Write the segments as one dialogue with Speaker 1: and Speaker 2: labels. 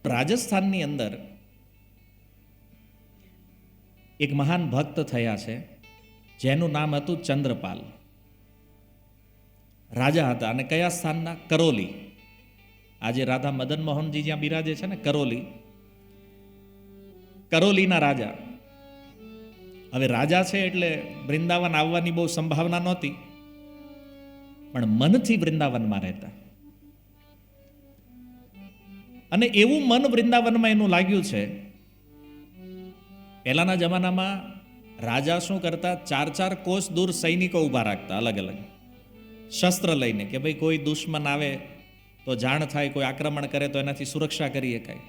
Speaker 1: રાજસ્થાનની અંદર એક મહાન ભક્ત થયા છે જેનું નામ હતું ચંદ્રપાલ. રાજા હતા અને કયા સ્થાનના? કરોલી. આજે રાધા મદન મોહનજી જ્યાં બિરાજે છે ને, કરોલીના રાજા. હવે રાજા છે એટલે વૃંદાવન આવવાની બહુ સંભાવના નહોતી, પણ મનથી વૃંદાવનમાં રહેતા. અને એવું મન વૃંદાવનમાં એનું લાગ્યું છે. પહેલાના જમાનામાં રાજા શું કરતા? 4-4 કોસ દૂર સૈનિકો ઊભા રાખતા, અલગ અલગ શસ્ત્ર લઈને, કે ભાઈ કોઈ દુશ્મન આવે તો જાણ થાય, કોઈ આક્રમણ કરે તો એનાથી સુરક્ષા કરી શકાય.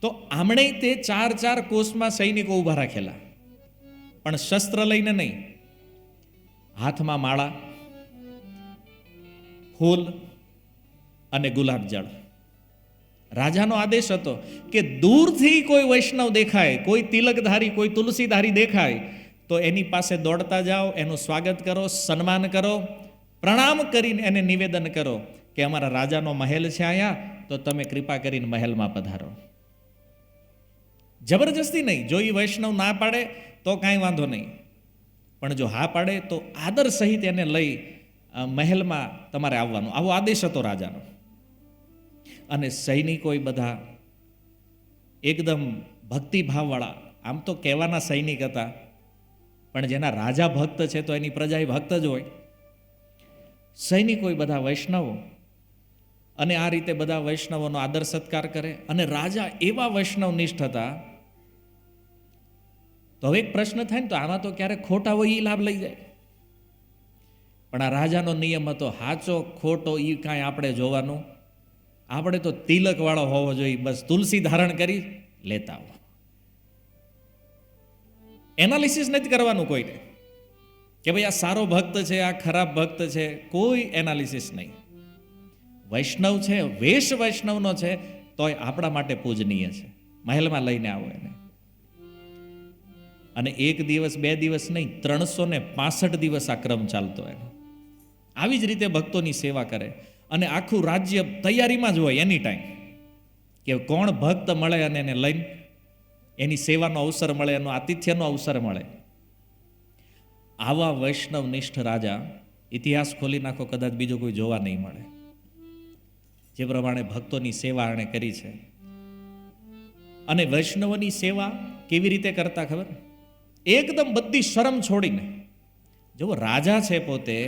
Speaker 1: તો આમણે તે 4-4 કોસમાં સૈનિકો ઊભા રાખેલા, પણ શસ્ત્ર લઈને નહીં, હાથમાં માળા, ફૂલ અને ગુલાબજળ. રાજાનો આદેશ હતો કે દૂરથી કોઈ વૈષ્ણવ દેખાય, કોઈ તિલકધારી, કોઈ તુલસીધારી દેખાય તો એની પાસે દોડતા જાઓ, એનું સ્વાગત કરો, સન્માન કરો, પ્રણામ કરીને એને નિવેદન કરો કે અમારા રાજાનો મહેલ છે અહીંયા, તો તમે કૃપા કરીને મહેલમાં પધારો. જબરજસ્તી નહીં. જો એ વૈષ્ણવ ના પાડે તો કાંઈ વાંધો નહીં, પણ જો હા પાડે તો આદર સહિત એને લઈ મહેલમાં તમારે આવવાનું. આવો આદેશ હતો રાજાનો. અને સૈનિકો બધા એકદમ ભક્તિભાવવાળા, આમ તો કહેવાના સૈનિક હતા, પણ જેના રાજા ભક્ત છે તો એની પ્રજા ભક્ત જ હોય. સૈનિકો બધા વૈષ્ણવો, અને આ રીતે બધા વૈષ્ણવોનો આદર સત્કાર કરે. અને રાજા એવા વૈષ્ણવનિષ્ઠ હતા. તો હવે એક પ્રશ્ન થાય ને, તો આમાં તો ક્યારેક ખોટા હોય એ લાભ લઈ જાય, પણ આ રાજાનો નિયમ હતો, હાચો ખોટો એ કાંઈ આપણે જોવાનું, આપણે તો તિલક વાળો હોવો જોઈએ, બસ તુલસી ધારણ કરી લેતા હો. એનાલિસિસ નથી કરવાનું કોઈને કે ભાઈ આ સારો ભક્ત છે, આ ખરાબ ભક્ત છે, કોઈ એનાલિસિસ નહીં. વૈષ્ણવ છે, વેશ વૈષ્ણવનો છે, તોય આપણા માટે પૂજનીય છે. મહેલમાં લઈને આવો એને. અને 1 દિવસ 2 દિવસ નહીં, 365 દિવસ આ ક્રમ ચાલતો એનો. આવી જ રીતે ભક્તોની સેવા કરે. અને આખું રાજ્ય તૈયારીમાં જ હોય એની ટાઈમ, કે કોણ ભક્ત મળે અને એને લઈને એની સેવાનો અવસર મળે, એનો આતિથ્યનો અવસર મળે. આવા વૈષ્ણવનિષ્ઠ રાજા ઇતિહાસ ખોલી નાખો, કદાચ બીજો કોઈ જોવા નહીં મળે. જે પ્રમાણે ભક્તોની સેવા એણે કરી છે. અને વૈષ્ણવોની સેવા કેવી રીતે કરતા ખબર? એકદમ બધી શરમ છોડીને. જો રાજા છે પોતે,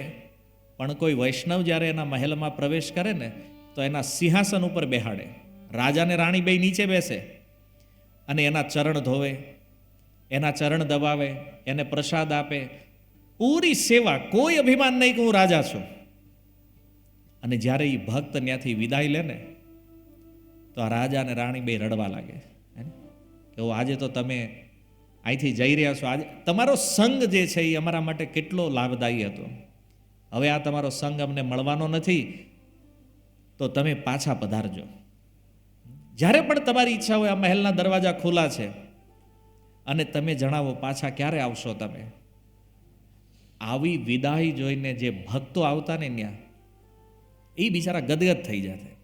Speaker 1: પણ કોઈ વૈષ્ણવ જ્યારે એના મહેલમાં પ્રવેશ કરે ને, તો એના સિંહાસન ઉપર બેહાડે. રાજાને રાણી બે નીચે બેસે અને એના ચરણ ધોવે, એના ચરણ દબાવે, એને પ્રસાદ આપે. પૂરી સેવા, કોઈ અભિમાન નહીં કે હું રાજા છું. અને જ્યારે એ ભક્ત ત્યાંથી વિદાય લે ને, તો આ રાજા અને રાણી બે રડવા લાગે કે આજે તો તમે અહીંથી જઈ રહ્યા છો, આજે તમારો સંગ જે છે એ અમારા માટે કેટલો લાભદાયી હતો. હવે આ તમારો સંગ અમને મળવાનો નથી, તો તમે પાછા પધારજો. જ્યારે પણ તમારી ઈચ્છા હોય, આ મહેલના દરવાજા ખુલ્લા છે, અને તમે જણાવો પાછા ક્યારે આવશો તમે. આવી વિદાય જોઈને જે ભક્તો આવતા ને ત્યાં, એ બિચારા ગદગદ થઈ જતા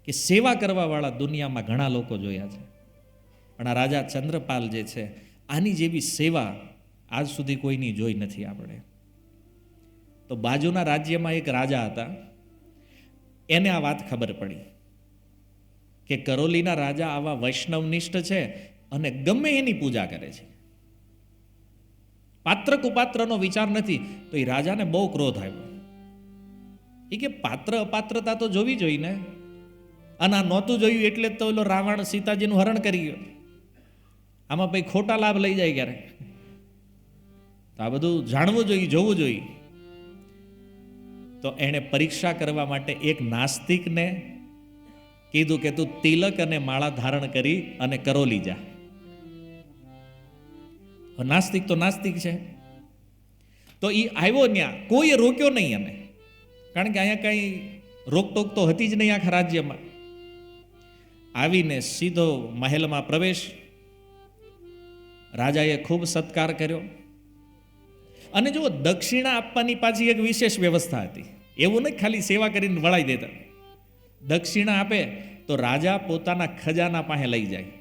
Speaker 1: કે સેવા કરવાવાળા દુનિયામાં ઘણા લોકો જોયા છે, પણ આ રાજા ચંદ્રપાલ જે છે, આની જેવી સેવા આજ સુધી કોઈની જોઈ નથી આપણે. તો બાજુના રાજ્યમાં એક રાજા હતા, એને આ વાત ખબર પડી કે કરોલીના રાજા આવા વૈષ્ણવનિષ્ઠ છે અને ગમે એની પૂજા કરે છે. પાત્ર કુપાત્રનો વિચાર નથી. તો એ રાજાને બહુ ક્રોધ આવ્યો. એ કે પાત્ર અપાત્રતા તો જોવી જોઈએ ને, અને આ નહોતું જોયું એટલે તો એલો રાવણ સીતાજીનું હરણ કરી ગયો. આમાં ભાઈ ખોટા લાભ લઈ જાય ક્યારે? તો આ બધું જાણવું જોઈએ, જોવું જોઈએ. તો એણે પરીક્ષા કરવા માટે એક નાસ્તિકને કીધું કે તું તિલક અને માળા ધારણ કરી અને કરોલી જા. નાસ્તિક તો નાસ્તિક છે. તો એ આવ્યો ત્યાં, કોઈએ રોક્યો નહીં એને, કારણ કે અહીંયા કઈ રોકટોક તો હતી જ નહીં આખા રાજ્યમાં. આવીને સીધો મહેલમાં પ્રવેશ. રાજાએ ખૂબ સત્કાર કર્યો. અને જો દક્ષિણા આપવાની પાછી એક વિશેષ વ્યવસ્થા હતી. એવું નહીં ખાલી સેવા કરીને વળાઈ દેતા. દક્ષિણા આપે તો રાજા પોતાના ખજાના પાસે લઈ જાય,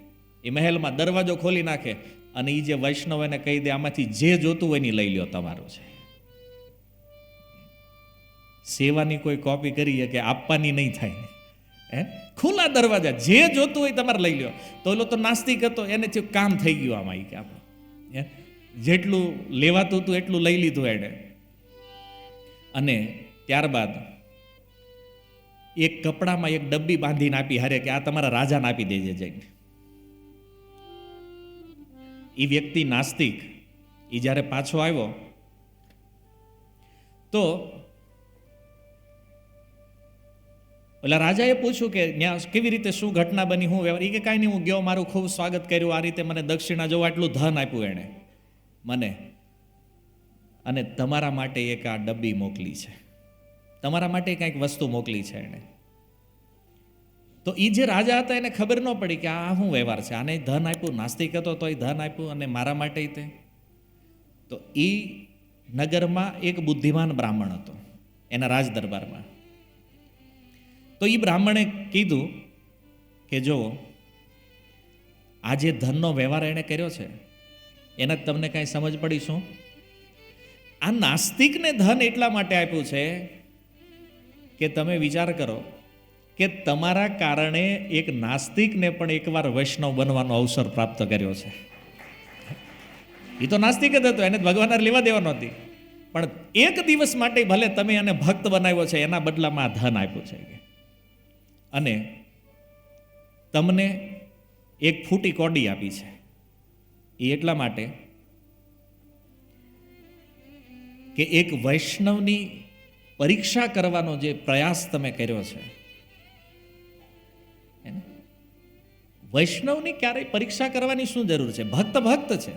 Speaker 1: એ મહેલમાં દરવાજો ખોલી નાખે અને એ જે વૈષ્ણવ એને કહી દે આમાંથી જે જોતું હોય ને લઈ લ્યો, તમારું છે. સેવાની કોઈ કોપી કરીએ કે આપવાની નહીં થાય, હે, ખુલ્લા દરવાજા, જે જોતું હોય તમારે લઈ લ્યો. તો એલો તો નાસ્તિક હતો, એને કામ થઈ ગયું આમાં, કે આપણે જેટલું લેવાતું હતું એટલું લઈ લીધું એને. અને ત્યારબાદ એક કપડામાં એક ડબ્બી બાંધીને આપી, હારે કે આ તમારા રાજાને આપી દેજે જઈને. એ વ્યક્તિ નાસ્તિક, એ જ્યારે પાછો આવ્યો તો પેલા રાજાએ પૂછ્યું કે ત્યાં કેવી રીતે, શું ઘટના બની, હું વ્યવહાર? એ કે કાંઈ નહીં, હું ગયો, મારું ખૂબ સ્વાગત કર્યું, આ રીતે મને દક્ષિણા જોવા એટલું ધન આપ્યું એણે મને, અને તમારા માટે એક આ ડબ્બી મોકલી છે, તમારા માટે કંઈક વસ્તુ મોકલી છે એણે. તો એ જે રાજા હતા એને ખબર ન પડી કે આ શું વ્યવહાર છે, આને ધન આપ્યું, નાસ્તિક હતો તો એ ધન આપ્યું, અને મારા માટે તે. તો એ નગરમાં એક બુદ્ધિમાન બ્રાહ્મણ હતો એના રાજ દરબારમાં. તો એ બ્રાહ્મણે કીધું કે જો આ જે ધનનો વ્યવહાર એણે કર્યો છે એના તમને કાંઈ સમજ પડી શું? આ નાસ્તિકને ધન એટલા માટે આપ્યું છે કે તમે વિચાર કરો કે તમારા કારણે એક નાસ્તિકને પણ એકવાર વૈષ્ણવ બનવાનો અવસર પ્રાપ્ત કર્યો છે. એ તો નાસ્તિક જ હતો, એને ભગવાન લેવા દેવા નહોતી, પણ એક દિવસ માટે ભલે તમે એને ભક્ત બનાવ્યો છે, એના બદલામાં આ ધન આપ્યું છે. અને તમને એક ફૂટી કોડી આપી છે, એ એટલા માટે કે એક વૈષ્ણવની પરીક્ષા કરવાનો જે પ્રયાસ તમે કર્યો છે. વૈષ્ણવની ક્યારેય પરીક્ષા કરવાની શું જરૂર છે? ભક્ત ભક્ત છે.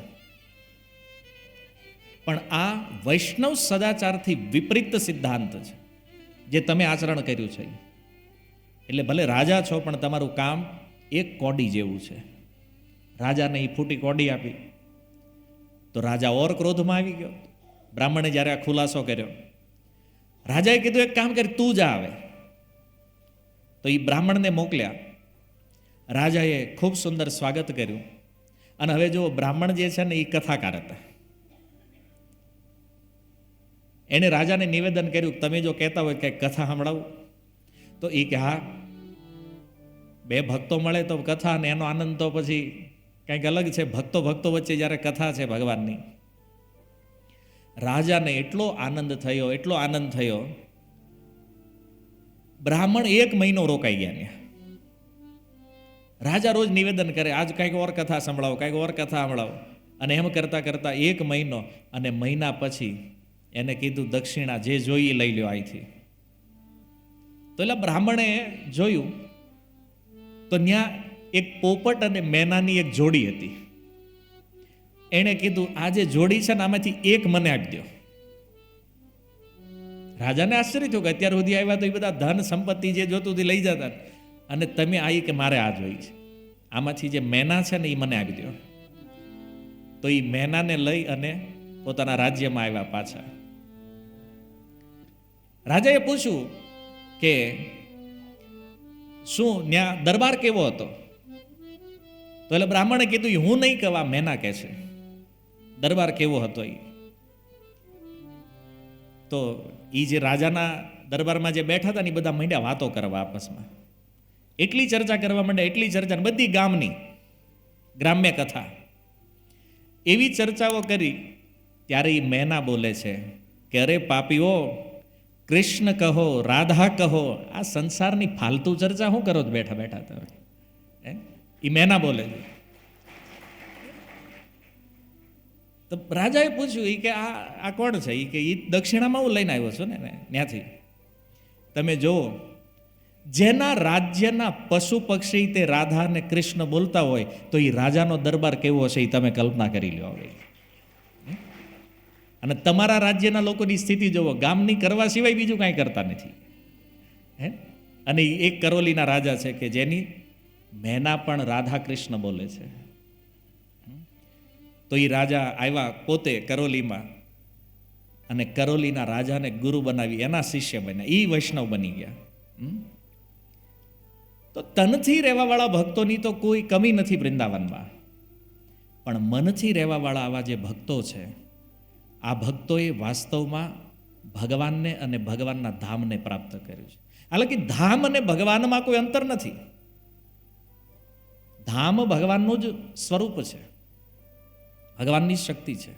Speaker 1: પણ આ વૈષ્ણવ સદાચારથી વિપરીત સિદ્ધાંત છે જે તમે આચરણ કર્યું છે. એટલે ભલે રાજા છો પણ તમારું કામ એક કોડી જેવું છે. રાજાને એ ફૂટી કોડી આપી તો રાજા ઓર ક્રોધમાં આવી ગયો. બ્રાહ્મણે જ્યારે આ ખુલાસો કર્યો, રાજાએ કીધું એક કામ કરી, તું જા આવે. તો એ બ્રાહ્મણને મોકલ્યા. રાજાએ ખૂબ સુંદર સ્વાગત કર્યું. અને હવે જો બ્રાહ્મણ જે છે ને એ કથાકાર હતા. એણે રાજાને નિવેદન કર્યું, તમે જો કહેતા હોય કે કથા સંભળાવું, તો એ કે હા, બે ભક્તો મળે તો કથા, અને એનો આનંદ તો પછી કંઈક અલગ છે. ભક્તો ભક્તો વચ્ચે જ્યારે કથા છે ભગવાનની. રાજાને એટલો આનંદ થયો, એટલો આનંદ થયો, બ્રાહ્મણ 1 મહિનો રોકાઈ ગયા ત્યાં. રાજા રોજ નિવેદન કરે, આજ કંઈક ઓર કથા સંભળાવો, કંઈક ઓર કથા સંભળાવો. અને એમ કરતા કરતા 1 મહિનો, અને મહિના પછી એને કીધું દક્ષિણા જે જોઈ લઈ લ્યો અહીંથી. તો એટલે બ્રાહ્મણે જોયું તો ત્યાં એક પોપટ અને મેનાની એક જોડી હતી. એણે કીધું આ જે જોડી છે ને આમાંથી એક મને આપી દો. રાજાને આશ્ચર્ય થયું કે અત્યાર સુધી આવ્યા તો એ બધા ધન સંપત્તિ જે જોતું હતી લઈ જતા, અને તમે આવી કે મારે આ જોઈ છે, આમાંથી જે મેના છે ને એ મને આપી દો. તો એ મેનાને લઈ અને પોતાના રાજ્યમાં આવ્યા પાછા. રાજાએ પૂછ્યું કે શું ત્યાં દરબાર કેવો હતો? તો એટલે બ્રાહ્મણે કીધું હું નહીં કહેવા, મેના કહે છે દરબાર કેવો હતો. તો એ જે રાજાના દરબારમાં જે બેઠા હતા ને એ બધા માંડ્યા વાતો કરવા આપસમાં. એટલી ચર્ચા કરવા માંડ્યા, એટલી ચર્ચા, બધી ગામની ગ્રામ્ય કથા. એવી ચર્ચાઓ કરી ત્યારે એ મેના બોલે છે કે અરે પાપીઓ, કૃષ્ણ કહો, રાધા કહો, આ સંસારની ફાલતુ ચર્ચા શું કરો બેઠા બેઠા તમે? એ મેના બોલે છે. તો રાજાએ પૂછ્યું કે આ કોણ છે? એ કે એ દક્ષિણામાં હું લઈને આવ્યો છું ને ત્યાંથી. તમે જુઓ, જેના રાજ્યના પશુ પક્ષી તે રાધા અને કૃષ્ણ બોલતા હોય તો એ રાજાનો દરબાર કેવો હશે એ તમે કલ્પના કરી લો. અને તમારા રાજ્યના લોકોની સ્થિતિ જુઓ, ગામની કરવા સિવાય બીજું કાંઈ કરતા નથી. હે, અને એક કરોલીના રાજા છે કે જેની મેના પણ રાધા કૃષ્ણ બોલે છે. તો એ રાજા આવ્યા પોતે કરોલીમાં, અને કરોલીના રાજાને ગુરુ બનાવી એના શિષ્ય બન્યા, એ વૈષ્ણવ બની ગયા. તો તો તનથી રહેવાવાળા ભક્તોની તો કોઈ કમી નથી વૃંદાવનમાં, પણ મનથી રહેવાવાળા આવા જે ભક્તો છે, આ ભક્તોએ વાસ્તવમાં ભગવાનને અને ભગવાનના ધામને પ્રાપ્ત કર્યું છે. હાલાકી ધામ અને ભગવાનમાં કોઈ અંતર નથી. ધામ ભગવાનનું જ સ્વરૂપ છે, ભગવાનની શક્તિ છે.